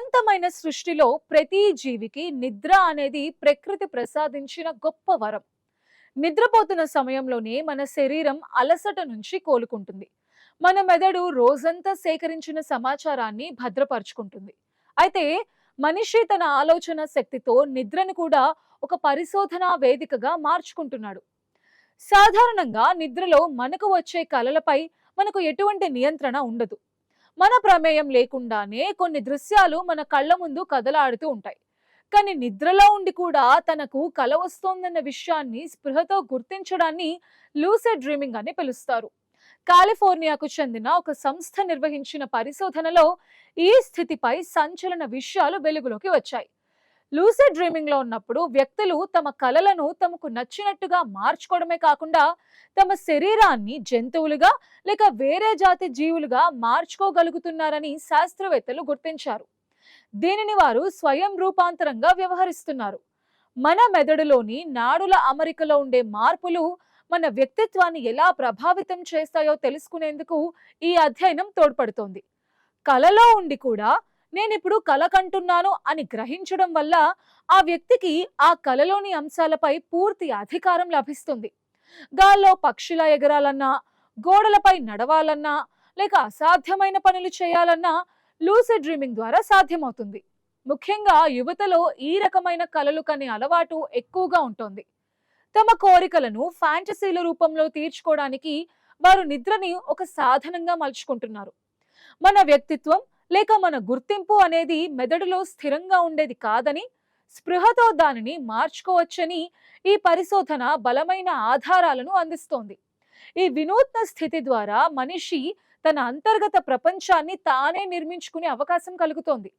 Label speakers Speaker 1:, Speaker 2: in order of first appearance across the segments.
Speaker 1: అనంతమైన సృష్టిలో ప్రతి జీవికి నిద్ర అనేది ప్రకృతి ప్రసాదించిన గొప్ప వరం. నిద్రపోతున్న సమయంలోనే మన శరీరం అలసట నుంచి కోలుకుంటుంది. మన మెదడు రోజంతా సేకరించిన సమాచారాన్ని భద్రపరుచుకుంటుంది. అయితే మనిషి తన ఆలోచన శక్తితో నిద్రను కూడా ఒక పరిశోధనా వేదికగా మార్చుకుంటున్నాడు. సాధారణంగా నిద్రలో మనకు వచ్చే కలలపై మనకు ఎటువంటి నియంత్రణ ఉండదు. మన ప్రమేయం లేకుండానే కొన్ని దృశ్యాలు మన కళ్ళ ముందు కదలాడుతూ ఉంటాయి. కానీ నిద్రలో ఉండి కూడా తనకు కల వస్తోందన్న విషయాన్ని స్పృహతో గుర్తించడాన్ని లూసిడ్ డ్రీమింగ్ అని పిలుస్తారు. కాలిఫోర్నియాకు చెందిన ఒక సంస్థ నిర్వహించిన పరిశోధనలో ఈ స్థితిపై సంచలన విషయాలు వెలుగులోకి వచ్చాయి. లూసిడ్ డ్రీమింగ్ లో ఉన్నప్పుడు వ్యక్తులు తమ కలలను తమకు నచ్చినట్టుగా మార్చుకోవడమే కాకుండా తమ శరీరాన్ని జంతువులుగా లేక వేరే జాతి జీవులుగా మార్చుకోగలుగుతున్నారని శాస్త్రవేత్తలు గుర్తించారు. దీనిని వారు స్వయం రూపాంతరంగా వ్యవహరిస్తున్నారు. మన మెదడులోని నాడుల అమరికలో ఉండే మార్పులు మన వ్యక్తిత్వాన్ని ఎలా ప్రభావితం చేస్తాయో తెలుసుకునేందుకు ఈ అధ్యయనం తోడ్పడుతోంది. కలలో ఉండి కూడా నేనిప్పుడు కల కంటున్నాను అని గ్రహించడం వల్ల ఆ వ్యక్తికి ఆ కలలోని అంశాలపై పూర్తి అధికారం లభిస్తుంది. గాల్లో పక్షిలా ఎగరాలన్నా, గోడలపై నడవాలన్నా, లేక అసాధ్యమైన పనులు చేయాలన్నా లూసిడ్ డ్రీమింగ్ ద్వారా సాధ్యమవుతుంది. ముఖ్యంగా యువతలో ఈ రకమైన కలలు కనే అలవాటు ఎక్కువగా ఉంటుంది. తమ కోరికలను ఫ్యాంటసీల రూపంలో తీర్చుకోవడానికి వారు నిద్రని ఒక సాధనంగా మలుచుకుంటున్నారు. మన వ్యక్తిత్వం లేక మన గుర్తింపు అనేది మెదడులో స్థిరంగా ఉండేది కాదని, స్పృహతో దానిని మార్చుకోవచ్చని ఈ పరిశోధన బలమైన ఆధారాలను అందిస్తోంది. ఈ వినూత్న స్థితి ద్వారా మనిషి తన అంతర్గత ప్రపంచాన్ని తానే నిర్మించుకునే అవకాశం కలుగుతోంది.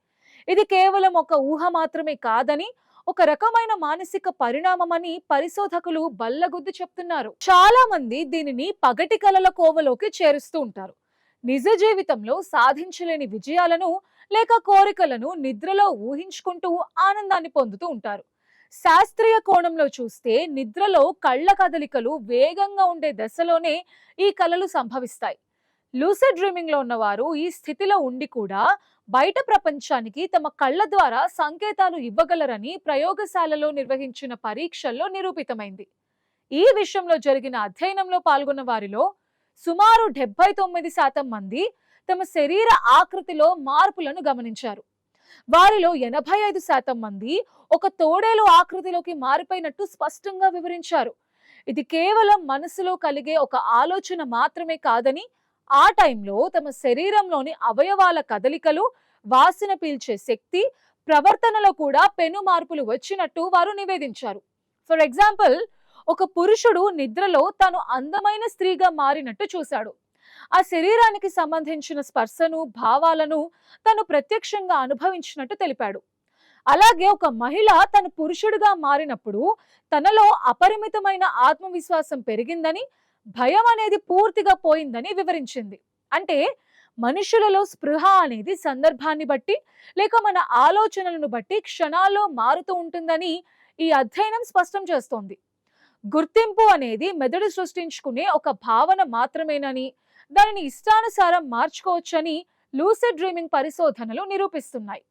Speaker 1: ఇది కేవలం ఒక ఊహ మాత్రమే కాదని, ఒక రకమైన మానసిక పరిణామమని పరిశోధకులు బల్లగుద్ది చెప్తున్నారు. చాలా మంది దీనిని పగటి కలల కోవలోకి చేరుస్తూ ఉంటారు. నిజ జీవితంలో సాధించలేని విజయాలను లేక కోరికలను నిద్రలో ఊహించుకుంటూ ఆనందాన్ని పొందుతూ ఉంటారు. శాస్త్రీయ కోణంలో చూస్తే నిద్రలో కళ్ళ కదలికలు వేగంగా ఉండే దశలోనే ఈ కలలు సంభవిస్తాయి. లూసిడ్ డ్రీమింగ్ లో ఉన్నవారు ఈ స్థితిలో ఉండి కూడా బయట ప్రపంచానికి తమ కళ్ళ ద్వారా సంకేతాలు ఇవ్వగలరని ప్రయోగశాలలో నిర్వహించిన పరీక్షల్లో నిరూపితమైంది. ఈ విషయంలో జరిగిన అధ్యయనంలో పాల్గొన్న వారిలో సుమారు 79% మంది తమ శరీర ఆకృతిలో మార్పులను గమనించారు. వారిలో 85% మంది ఒక తోడేలు ఆకృతిలోకి మారిపోయినట్టు స్పష్టంగా వివరించారు. ఇది కేవలం మనసులో కలిగే ఒక ఆలోచన మాత్రమే కాదని, ఆ టైంలో తమ శరీరంలోని అవయవాల కదలికలు, వాసన పీల్చే శక్తి, ప్రవర్తనలో కూడా పెను మార్పులు వచ్చినట్టు వారు నివేదించారు. ఫర్ ఎగ్జాంపుల్, ఒక పురుషుడు నిద్రలో తాను అందమైన స్త్రీగా మారినట్టు చూశాడు. ఆ శరీరానికి సంబంధించిన స్పర్శను, భావాలను తను ప్రత్యక్షంగా అనుభవించినట్టు తెలిపాడు. అలాగే ఒక మహిళ తన పురుషుడిగా మారినప్పుడు తనలో అపరిమితమైన ఆత్మవిశ్వాసం పెరిగిందని, భయం అనేది పూర్తిగా పోయిందని వివరించింది. అంటే మనుషులలో స్పృహ అనేది సందర్భాన్ని బట్టి లేక మన ఆలోచనలను బట్టి క్షణాల్లో మారుతూ ఉంటుందని ఈ అధ్యయనం స్పష్టం చేస్తోంది. గుర్తింపు అనేది మెదడు సృష్టించుకునే ఒక భావన మాత్రమేనని, దానిని ఇష్టానుసారం మార్చుకోవచ్చని లూసిడ్ డ్రీమింగ్ పరిశోధనలు నిరూపిస్తున్నాయి.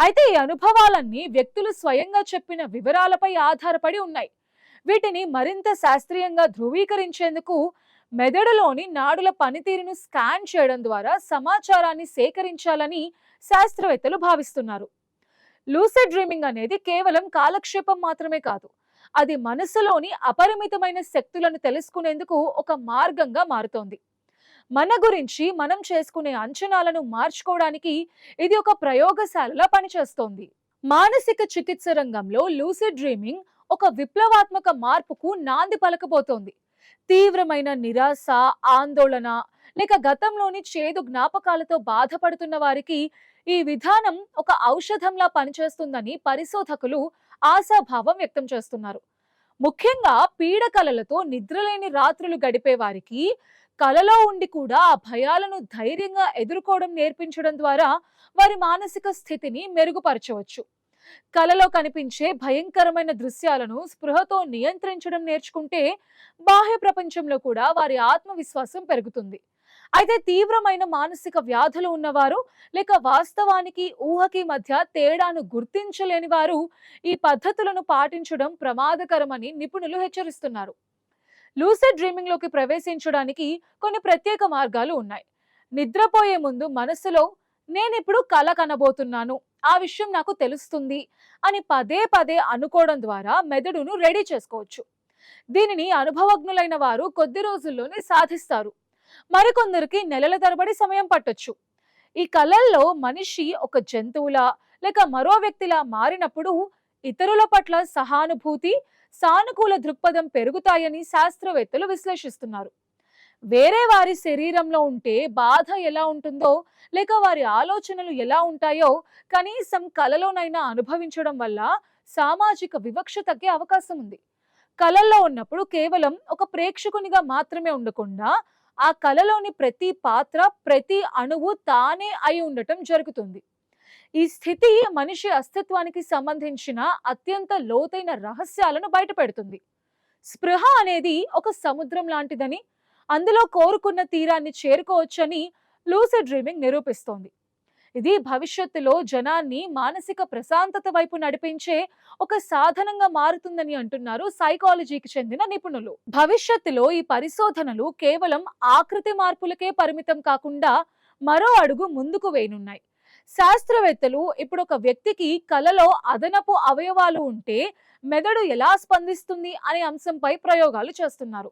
Speaker 1: అయితే ఈ అనుభవాలన్నీ వ్యక్తులు స్వయంగా చెప్పిన వివరాలపై ఆధారపడి ఉన్నాయి. వీటిని మరింత శాస్త్రీయంగా ధృవీకరించేందుకు మెదడులోని నాడుల పనితీరును స్కాన్ చేయడం ద్వారా సమాచారాన్ని సేకరించాలని శాస్త్రవేత్తలు భావిస్తున్నారు. లూసిడ్ డ్రీమింగ్ అనేది కేవలం కాలక్షేపం మాత్రమే కాదు, అది మనసులోని అపరిమితమైన శక్తులను తెలుసుకునేందుకు ఒక మార్గంగా మారుతోంది. మన గురించి మనం చేసుకునే అంచనాలను మార్చుకోవడానికి ఇది ఒక ప్రయోగశాలలా పనిచేస్తోంది. మానసిక చికిత్స రంగంలో లూసిడ్ డ్రీమింగ్ ఒక విప్లవాత్మక మార్పుకు నాంది పలకబోతోంది. తీవ్రమైన నిరాశ, ఆందోళన లేక గతంలోని చేదు జ్ఞాపకాలతో బాధపడుతున్న వారికి ఈ విధానం ఒక ఔషధంలా పనిచేస్తుందని పరిశోధకులు ఆశాభావం వ్యక్తం చేస్తున్నారు. ముఖ్యంగా పీడకలలతో నిద్రలేని రాత్రులు గడిపే వారికి కలలో ఉండి కూడా ఆ భయాలను ధైర్యంగా ఎదుర్కోవడం నేర్పించడం ద్వారా వారి మానసిక స్థితిని మెరుగుపరచవచ్చు. కలలో కనిపించే భయంకరమైన దృశ్యాలను స్పృహతో నియంత్రించడం నేర్చుకుంటే బాహ్య ప్రపంచంలో కూడా వారి ఆత్మవిశ్వాసం పెరుగుతుంది. అయితే తీవ్రమైన మానసిక వ్యాధులు ఉన్నవారు లేక వాస్తవానికి ఊహకి మధ్య తేడాను గుర్తించలేని వారు ఈ పద్ధతులను పాటించడం ప్రమాదకరమని నిపుణులు హెచ్చరిస్తున్నారు. లూసిడ్ డ్రీమింగ్ లోకి ప్రవేశించడానికి కొన్ని ప్రత్యేక మార్గాలు ఉన్నాయి. నిద్రపోయే ముందు మనసులో నేనిప్పుడు కల కనబోతున్నాను, ఆ విషయం నాకు తెలుస్తుంది అని పదే పదే అనుకోవడం ద్వారా మెదడును రెడీ చేసుకోవచ్చు. దీనిని అనుభవజ్ఞులైన వారు కొద్ది రోజుల్లోనే సాధిస్తారు. మరికొందరికి నెలల తరబడి సమయం పట్టొచ్చు. ఈ కళల్లో మనిషి ఒక జంతువులా లేక మరో వ్యక్తిలా మారినప్పుడు ఇతరుల పట్ల సహానుభూతి, సానుకూల దృక్పథం పెరుగుతాయని శాస్త్రవేత్తలు విశ్లేషిస్తున్నారు. వేరే వారి శరీరంలో ఉంటే బాధ ఎలా ఉంటుందో లేక వారి ఆలోచనలు ఎలా ఉంటాయో కనీసం కలలోనైనా అనుభవించడం వల్ల సామాజిక వివక్ష తగ్గే అవకాశం ఉంది. కళల్లో ఉన్నప్పుడు కేవలం ఒక ప్రేక్షకునిగా మాత్రమే ఉండకుండా ఆ కళలోని ప్రతి పాత్ర, ప్రతి అణువు తానే అయి ఉండటం జరుగుతుంది. ఈ స్థితి మనిషి అస్తిత్వానికి సంబంధించిన అత్యంత లోతైన రహస్యాలను బయటపెడుతుంది. స్పృహ అనేది ఒక సముద్రం లాంటిదని, అందులో కోరుకున్న తీరాన్ని చేరుకోవచ్చని లూసిడ్ డ్రీమింగ్ నిరూపిస్తోంది. ఇది భవిష్యత్తులో జనాన్ని మానసిక ప్రశాంతత వైపు నడిపించే ఒక సాధనంగా మారుతుందని అంటున్నారు సైకాలజీకి చెందిన నిపుణులు. భవిష్యత్తులో ఈ పరిశోధనలు కేవలం ఆకృతి మార్పులకే పరిమితం కాకుండా మరో అడుగు ముందుకు వేయనున్నాయి. శాస్త్రవేత్తలు ఇప్పుడు ఒక వ్యక్తికి కలలో అదనపు అవయవాలు ఉంటే మెదడు ఎలా స్పందిస్తుంది అనే అంశంపై ప్రయోగాలు చేస్తున్నారు.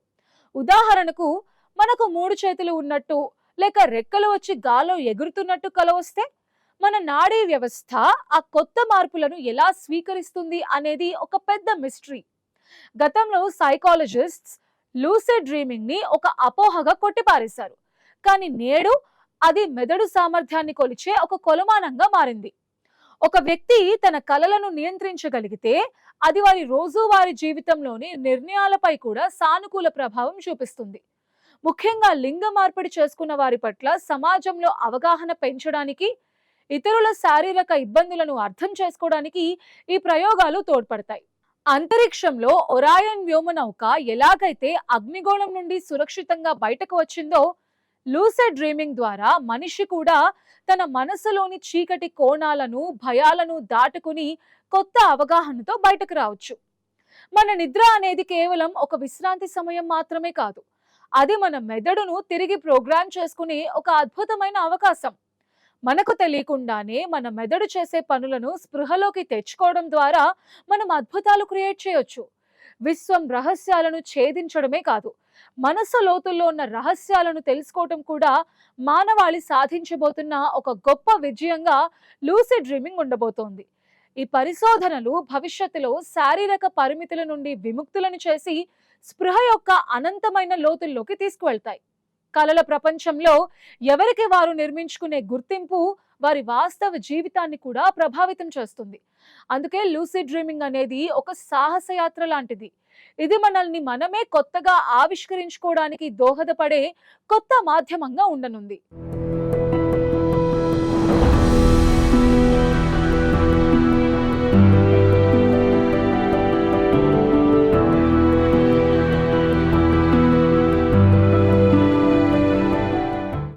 Speaker 1: ఉదాహరణకు, మనకు 3 చేతులు ఉన్నట్టు లేక రెక్కలు వచ్చి గాల్లో ఎగురుతున్నట్టు కల వస్తే మన నాడీ వ్యవస్థ ఆ కొత్త మార్పులను ఎలా స్వీకరిస్తుంది అనేది ఒక పెద్ద మిస్టరీ. గతంలో సైకాలజిస్ట్స్ లూసిడ్ డ్రీమింగ్ ని ఒక అపోహగా కొట్టిపారేశారు. కానీ నేడు అది మెదడు సామర్థ్యాన్ని కొలిచే ఒక కొలమానంగా మారింది. ఒక వ్యక్తి తన కలలను నియంత్రించగలిగితే అది వారి రోజువారీ జీవితంలోని నిర్ణయాలపై కూడా సానుకూల ప్రభావం చూపిస్తుంది. ముఖ్యంగా లింగ మార్పిడి చేసుకున్న వారి పట్ల సమాజంలో అవగాహన పెంచడానికి, ఇతరుల శారీరక ఇబ్బందులను అర్థం చేసుకోవడానికి ఈ ప్రయోగాలు తోడ్పడతాయి. అంతరిక్షంలో ఒరాయన్ వ్యోమనౌక ఎలాగైతే అగ్నిగోళం నుండి సురక్షితంగా బయటకు వచ్చిందో, లూసిడ్ డ్రీమింగ్ ద్వారా మనిషి కూడా తన మనసులోని చీకటి కోణాలను, భయాలను దాటుకుని కొత్త అవగాహనతో బయటకు రావచ్చు. మన నిద్ర అనేది కేవలం ఒక విశ్రాంతి సమయం మాత్రమే కాదు, అది మన మెదడును తిరిగి ప్రోగ్రామ్ చేసుకునే ఒక అద్భుతమైన అవకాశం. మనకు తెలియకుండానే మన మెదడు చేసే పనులను స్పృహలోకి తెచ్చుకోవడం ద్వారా మనం అద్భుతాలు క్రియేట్ చేయొచ్చు. విశ్వం రహస్యాలను ఛేదించడమే కాదు, మనసు లోతుల్లో ఉన్న రహస్యాలను తెలుసుకోవటం కూడా మానవాళి సాధించబోతున్న ఒక గొప్ప విజయంగా లూసిడ్ డ్రీమింగ్ ఉండబోతోంది. ఈ పరిశోధనలు భవిష్యత్తులో శారీరక పరిమితుల నుండి విముక్తులను చేసి స్పృహ యొక్క అనంతమైన లోతుల్లోకి తీసుకువెళ్తాయి. కలల ప్రపంచంలో ఎవరికి వారు నిర్మించుకునే గుర్తింపు వారి వాస్తవ జీవితాన్ని కూడా ప్రభావితం చేస్తుంది. అందుకే లూసిడ్ డ్రీమింగ్ అనేది ఒక సాహసయాత్ర లాంటిది. ఇది మనల్ని మనమే కొత్తగా ఆవిష్కరించుకోవడానికి దోహదపడే కొత్త మాధ్యమంగా ఉండనుంది.